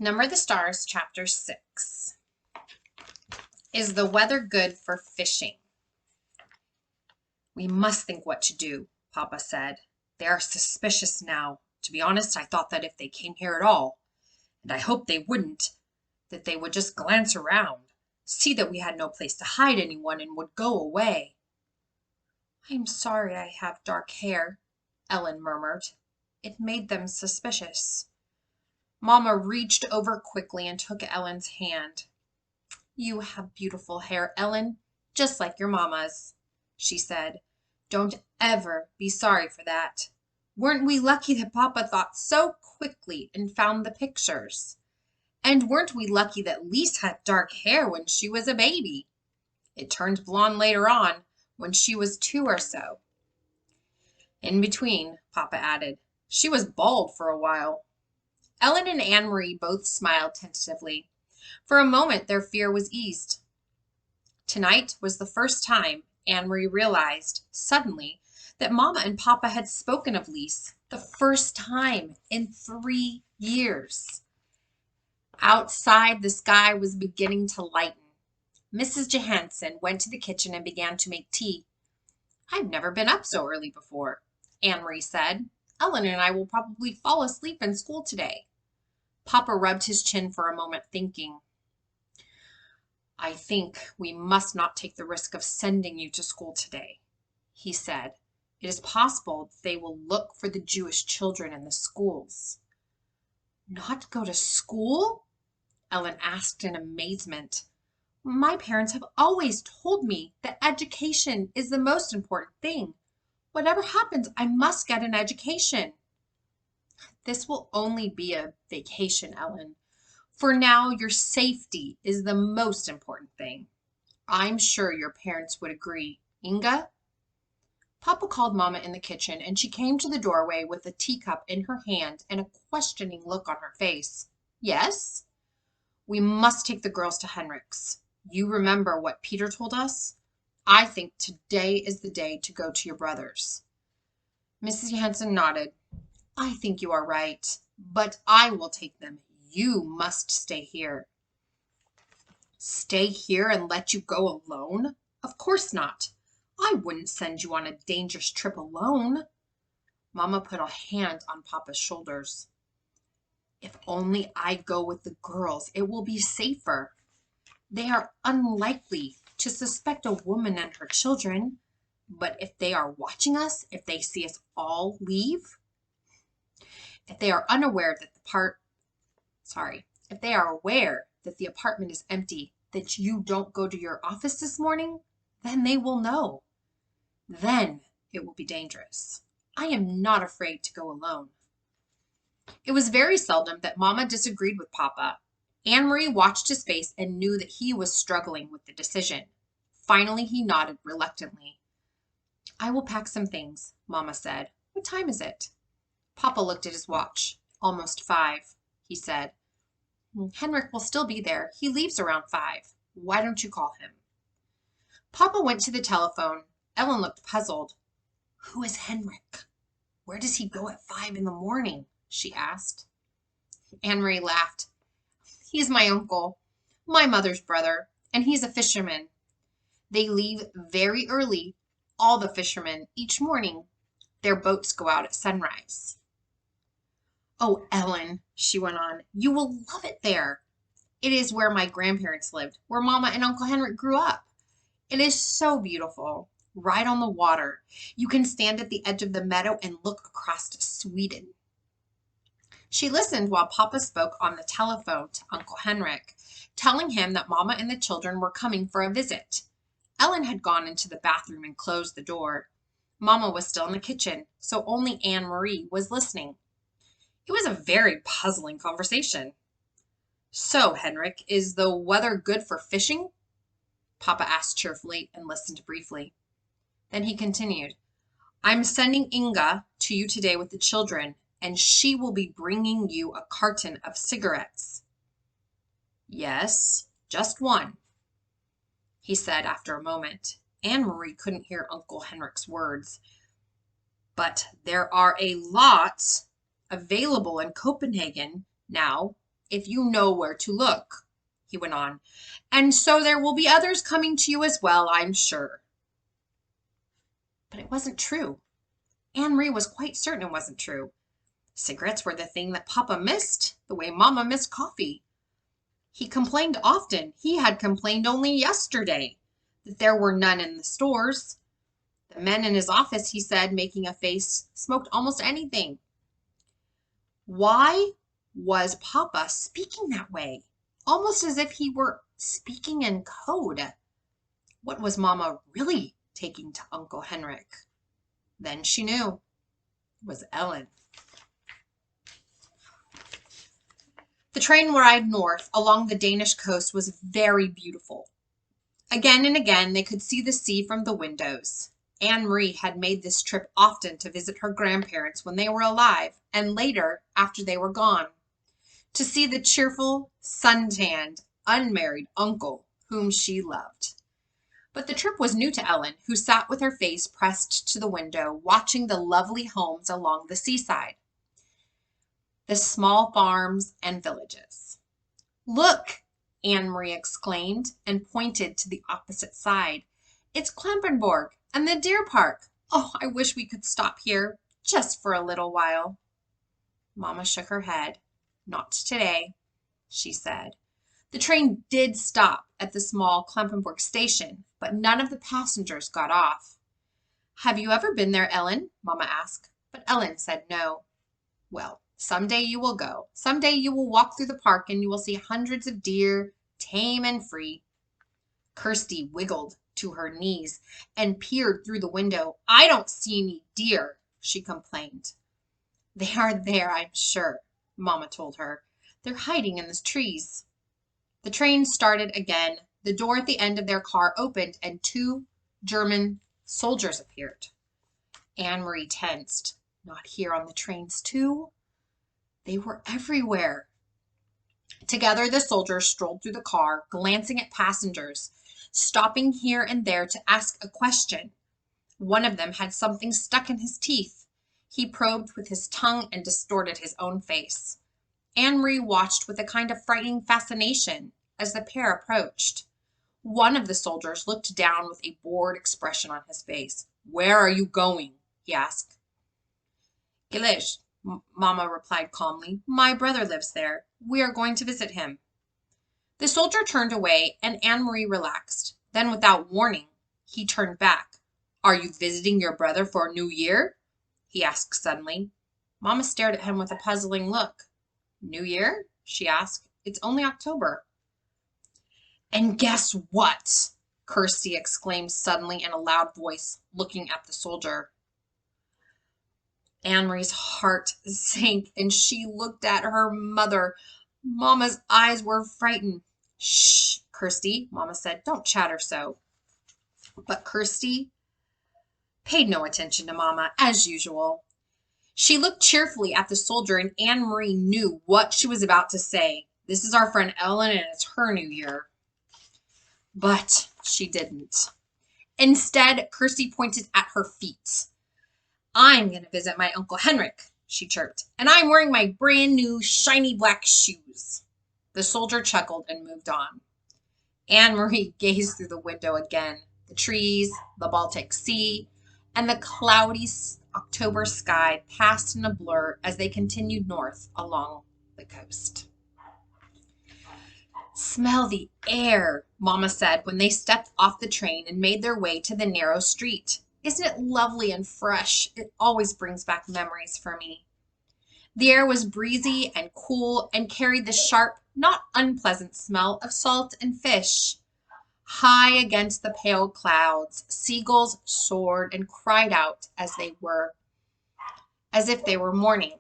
Number the Stars, Chapter 6. Is the weather good for fishing? We must think what to do, Papa said. They are suspicious now. To be honest, I thought that if they came here at all, and I hoped they wouldn't, that they would just glance around, see that we had no place to hide anyone, and would go away. I'm sorry I have dark hair, Ellen murmured. It made them suspicious. Mama reached over quickly and took Ellen's hand. You have beautiful hair, Ellen, just like your mama's, she said. Don't ever be sorry for that. Weren't we lucky that Papa thought so quickly and found the pictures? And weren't we lucky that Lise had dark hair when she was a baby? It turned blonde later on, when she was 2 or so. In between, Papa added, she was bald for a while. Ellen and Anne-Marie both smiled tentatively. For a moment, their fear was eased. Tonight was the first time Anne-Marie realized, suddenly, that Mama and Papa had spoken of Lise, the first time in 3 years. Outside, the sky was beginning to lighten. Mrs. Johansson went to the kitchen and began to make tea. I've never been up so early before, Anne-Marie said. Ellen and I will probably fall asleep in school today. Papa rubbed his chin for a moment, thinking. I think we must not take the risk of sending you to school today, he said. It is possible that they will look for the Jewish children in the schools. Not go to school? Ellen asked in amazement. My parents have always told me that education is the most important thing. Whatever happens, I must get an education. This will only be a vacation, Ellen. For now, your safety is the most important thing. I'm sure your parents would agree. Inga? Papa called Mama in the kitchen, and she came to the doorway with a teacup in her hand and a questioning look on her face. Yes? We must take the girls to Henrik's. You remember what Peter told us? I think today is the day to go to your brothers. Mrs. Johansson nodded. I think you are right, but I will take them. You must stay here. Stay here and let you go alone? Of course not. I wouldn't send you on a dangerous trip alone. Mama put a hand on Papa's shoulders. If only I go with the girls, it will be safer. They are unlikely to suspect a woman and her children. But if they are watching us, if they see us all leave, if they are aware that the apartment is empty, that you don't go to your office this morning, then they will know. Then it will be dangerous. I am not afraid to go alone. It was very seldom that Mama disagreed with Papa. Anne-Marie watched his face and knew that he was struggling with the decision. Finally, he nodded reluctantly. I will pack some things, Mama said. What time is it? Papa looked at his watch. Almost 5, he said. Henrik will still be there. He leaves around 5. Why don't you call him? Papa went to the telephone. Ellen looked puzzled. Who is Henrik? Where does he go at 5 in the morning? She asked. Anne-Marie laughed. He's my uncle, my mother's brother, and he's a fisherman. They leave very early, all the fishermen, each morning. Their boats go out at sunrise. Oh, Ellen, she went on, you will love it there. It is where my grandparents lived, where Mama and Uncle Henrik grew up. It is so beautiful, right on the water. You can stand at the edge of the meadow and look across to Sweden. She listened while Papa spoke on the telephone to Uncle Henrik, telling him that Mama and the children were coming for a visit. Ellen had gone into the bathroom and closed the door. Mama was still in the kitchen, so only Anne-Marie was listening. It was a very puzzling conversation. So, Henrik, is the weather good for fishing? Papa asked cheerfully and listened briefly. Then he continued, I'm sending Inga to you today with the children, and she will be bringing you a carton of cigarettes. Yes, just one, he said after a moment. Anne-Marie couldn't hear Uncle Henrik's words. But there are a lot available in Copenhagen now, if you know where to look," he went on. "And so there will be others coming to you as well, I'm sure." But it wasn't true. Anne Marie was quite certain it wasn't true. Cigarettes were the thing that Papa missed, the way Mama missed coffee. He complained often. He had complained only yesterday that there were none in the stores. The men in his office, he said, making a face, smoked almost anything. Why was Papa speaking that way? Almost as if he were speaking in code. What was Mama really taking to Uncle Henrik? Then she knew. It was Ellen. The train ride north along the Danish coast was very beautiful. Again and again they could see the sea from the windows. Anne Marie had made this trip often to visit her grandparents when they were alive, and later after they were gone, to see the cheerful, sun-tanned, unmarried uncle whom she loved. But the trip was new to Ellen, who sat with her face pressed to the window, watching the lovely homes along the seaside, the small farms and villages. "Look!" Anne Marie exclaimed, and pointed to the opposite side. "It's Klampenborg and the deer park. Oh, I wish we could stop here, just for a little while." Mama shook her head. "Not today," she said. The train did stop at the small Klampenborg station, but none of the passengers got off. "Have you ever been there, Ellen?" Mama asked, but Ellen said no. "Well, someday you will go. Someday you will walk through the park and you will see hundreds of deer, tame and free." Kirsty wiggled to her knees and peered through the window. "I don't see any deer," she complained. "They are there, I'm sure," Mama told her. "They're hiding in the trees." The train started again. The door at the end of their car opened and 2 German soldiers appeared. Anne Marie tensed. Not here on the trains too? They were everywhere. Together the soldiers strolled through the car, glancing at passengers, stopping here and there to ask a question. One of them had something stuck in his teeth. He probed with his tongue and distorted his own face. Anne Marie watched with a kind of frightening fascination as the pair approached. One of the soldiers looked down with a bored expression on his face. "Where are you going?" he asked. "Gilles," Mama replied calmly. "My brother lives there. We are going to visit him." The soldier turned away and Anne Marie relaxed. Then, without warning, he turned back. "Are you visiting your brother for New Year?" he asked suddenly. Mama stared at him with a puzzling look. "New Year?" she asked. "It's only October." "And guess what?" Kirsty exclaimed suddenly in a loud voice, looking at the soldier. Anne Marie's heart sank and she looked at her mother. Mama's eyes were frightened. "Shh, Kirsty," Mama said. "Don't chatter so." But Kirsty paid no attention to Mama, as usual. She looked cheerfully at the soldier, and Anne Marie knew what she was about to say. "This is our friend Ellen, and it's her New Year." But she didn't. Instead, Kirsty pointed at her feet. "I'm going to visit my Uncle Henrik," she chirped, "and I'm wearing my brand new shiny black shoes." The soldier chuckled and moved on. Anne Marie gazed through the window again. The trees, the Baltic Sea, and the cloudy October sky passed in a blur as they continued north along the coast. "Smell the air," Mama said when they stepped off the train and made their way to the narrow street. "Isn't it lovely and fresh? It always brings back memories for me." The air was breezy and cool and carried the sharp, not unpleasant smell of salt and fish. High against the pale clouds, seagulls soared and cried out as if they were mourning.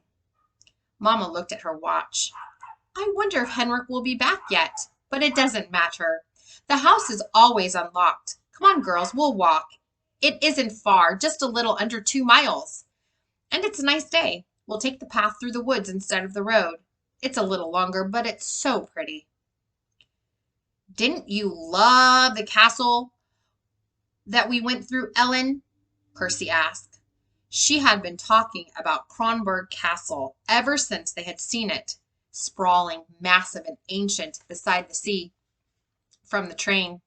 Mama looked at her watch. "I wonder if Henrik will be back yet, but it doesn't matter. The house is always unlocked. Come on, girls, we'll walk. It isn't far, just a little under 2 miles. And it's a nice day. We'll take the path through the woods instead of the road. It's a little longer, but it's so pretty." "Didn't you love the castle that we went through, Ellen?" Kirsty asked. She had been talking about Kronborg Castle ever since they had seen it. sprawling, massive, and ancient beside the sea. From the train,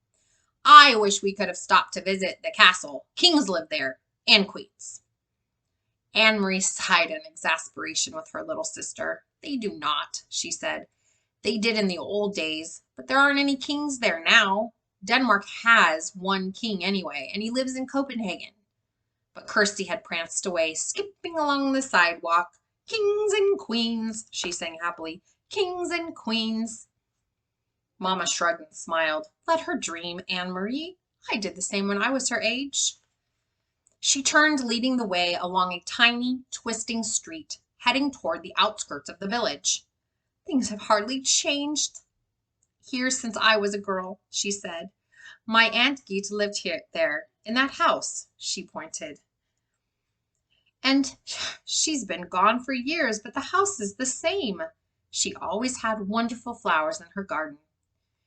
I wish we could have stopped to visit the castle. Kings live there, and queens. Anne Marie sighed in exasperation with her little sister. They do not, she said. They did in the old days, but there aren't any kings there now. Denmark has one king anyway, and he lives in Copenhagen. But Kirsty had pranced away, skipping along the sidewalk. Kings and queens, she sang happily. Kings and queens. Mama shrugged and smiled. Let her dream, Anne Marie. I did the same when I was her age. She turned, leading the way along a tiny, twisting street, heading toward the outskirts of the village. Things have hardly changed here since I was a girl, she said. My Aunt Gita lived there, in that house, she pointed. And she's been gone for years, but the house is the same. She always had wonderful flowers in her garden.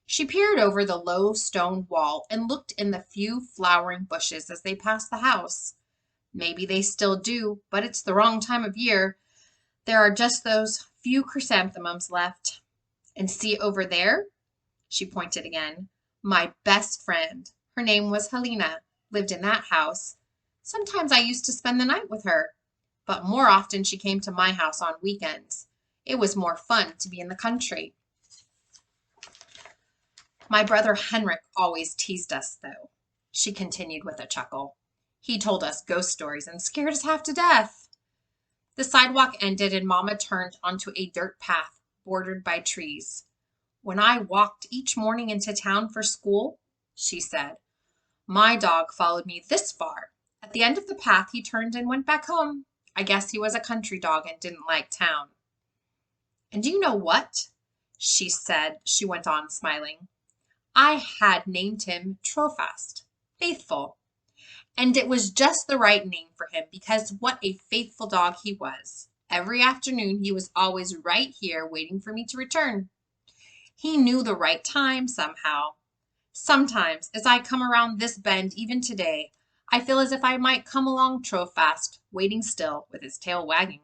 She peered over the low stone wall and looked in the few flowering bushes as they passed the house. Maybe they still do, but it's the wrong time of year. There are just those few chrysanthemums left. And see over there? She pointed again. My best friend. Her name was Helena, lived in that house. Sometimes I used to spend the night with her, but more often she came to my house on weekends. It was more fun to be in the country. My brother Henrik always teased us, though, she continued with a chuckle. He told us ghost stories and scared us half to death. The sidewalk ended and Mama turned onto a dirt path bordered by trees. When I walked each morning into town for school, she said, my dog followed me this far. At the end of the path, he turned and went back home. I guess he was a country dog and didn't like town. And do you know what? She said, she went on smiling. I had named him Trofast, faithful. And it was just the right name for him because what a faithful dog he was. Every afternoon he was always right here waiting for me to return. He knew the right time somehow. Sometimes, as I come around this bend even today, I feel as if I might come along Trofast, waiting still with his tail wagging.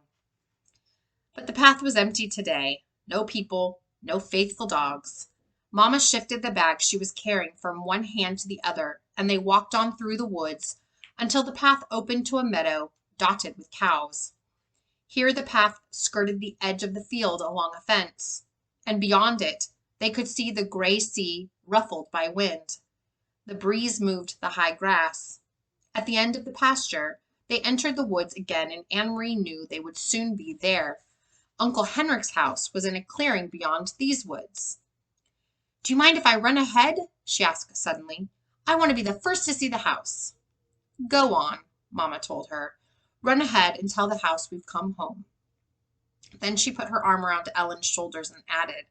But the path was empty today. No people, no faithful dogs. Mama shifted the bag she was carrying from one hand to the other, and they walked on through the woods until the path opened to a meadow dotted with cows. Here the path skirted the edge of the field along a fence, and beyond it they could see the gray sea ruffled by wind. The breeze moved the high grass. At the end of the pasture, they entered the woods again, and Anne Marie knew they would soon be there. Uncle Henrik's house was in a clearing beyond these woods. Do you mind if I run ahead? She asked suddenly. I want to be the first to see the house. Go on, Mama told her. Run ahead and tell the house we've come home. Then she put her arm around Ellen's shoulders and added,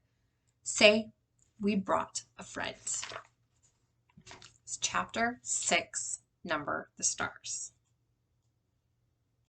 say, we brought a friend. It's chapter 6, Number the Stars.